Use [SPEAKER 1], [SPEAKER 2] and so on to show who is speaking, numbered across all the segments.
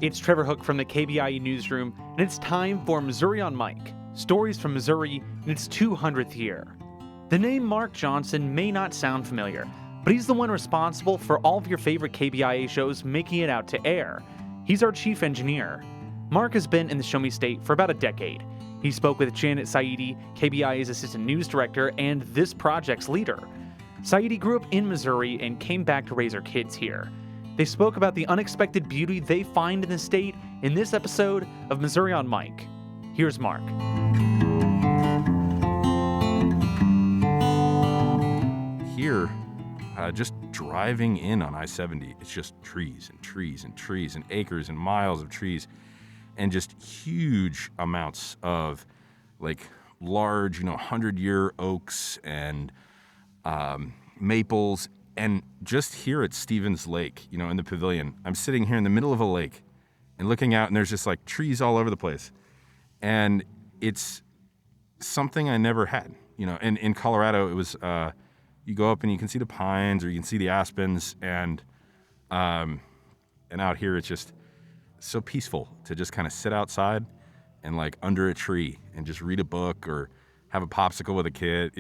[SPEAKER 1] It's Trevor Hook from the KBIA newsroom, and it's time for Missouri on Mike. Stories from Missouri in its 200th year. The name Mark Johnson may not sound familiar, but he's the one responsible for all of your favorite KBIA shows making it out to air. He's our chief engineer. Mark has been in the Show Me State for about a decade. He spoke with Janet Saidi, KBIA's assistant news director and this project's leader. Saidi grew up in Missouri and came back to raise her kids here. They spoke about the unexpected beauty they find in the state in this episode of Missouri on Mike. Here's Mark.
[SPEAKER 2] Here, just driving in on I-70, it's just trees and trees and trees and acres and miles of trees and just huge amounts of like large, 100-year oaks and maples. And just here at Stevens Lake, in the pavilion, I'm sitting here in the middle of a lake and looking out, and there's just like trees all over the place. And it's something I never had. And in Colorado, it was, you go up and you can see the pines or you can see the aspens, and out here it's just so peaceful to just kind of sit outside and like under a tree and just read a book or have a popsicle with a kid.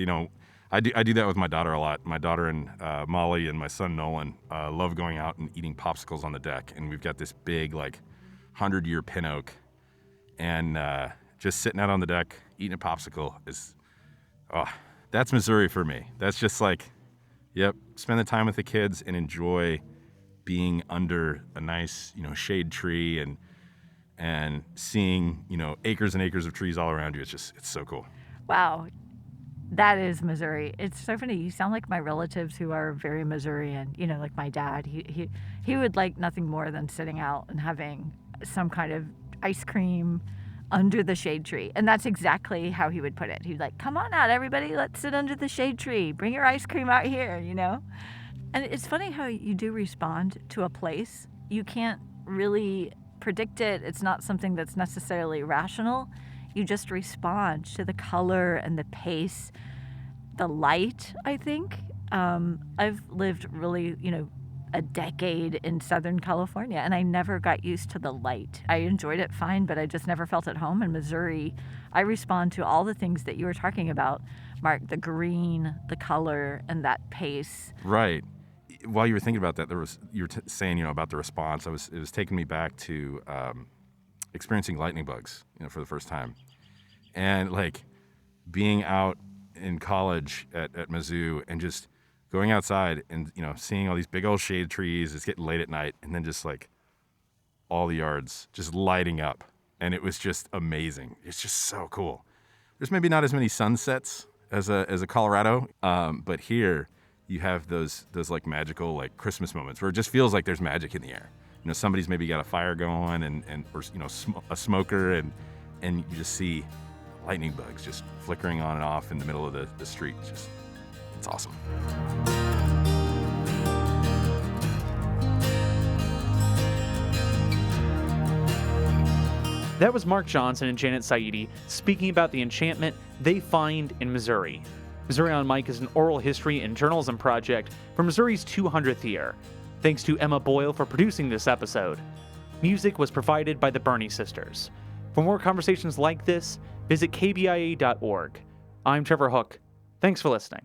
[SPEAKER 2] I do that with my daughter a lot. My daughter and Molly and my son Nolan love going out and eating popsicles on the deck. And we've got this big, 100-year pin oak. And just sitting out on the deck, eating a popsicle that's Missouri for me. That's just spend the time with the kids and enjoy being under a nice, shade tree and seeing, acres and acres of trees all around you. It's so cool.
[SPEAKER 3] Wow. That is Missouri. It's so funny. You sound like my relatives who are very Missourian, like my dad. He would like nothing more than sitting out and having some kind of ice cream under the shade tree. And that's exactly how he would put it. He'd like, come on out, everybody. Let's sit under the shade tree. Bring your ice cream out here, And it's funny how you do respond to a place. You can't really predict it. It's not something that's necessarily rational. You just respond to the color and the pace, the light, I think. I've lived really, a decade in Southern California, and I never got used to the light. I enjoyed it fine, but I just never felt at home. In Missouri, I respond to all the things that you were talking about, Mark, the green, the color, and that pace.
[SPEAKER 2] Right. While you were thinking about that, you were saying, about the response. It was taking me back to experiencing lightning bugs, for the first time. And being out in college at Mizzou and just going outside and, seeing all these big old shade trees. It's getting late at night, and then just all the yards just lighting up. And it was just amazing. It's just so cool. There's maybe not as many sunsets as a Colorado, but here you have those magical Christmas moments where it just feels like there's magic in the air. Somebody's maybe got a fire going or a smoker, and you just see lightning bugs just flickering on and off in the middle of the street. It's awesome.
[SPEAKER 1] That was Mark Johnson and Janet Saidi speaking about the enchantment they find in Missouri. Missouri on Mike is an oral history and journalism project for Missouri's 200th year. Thanks to Emma Boyle for producing this episode. Music was provided by the Burney Sisters. For more conversations like this, visit kbia.org. I'm Trevor Hook. Thanks for listening.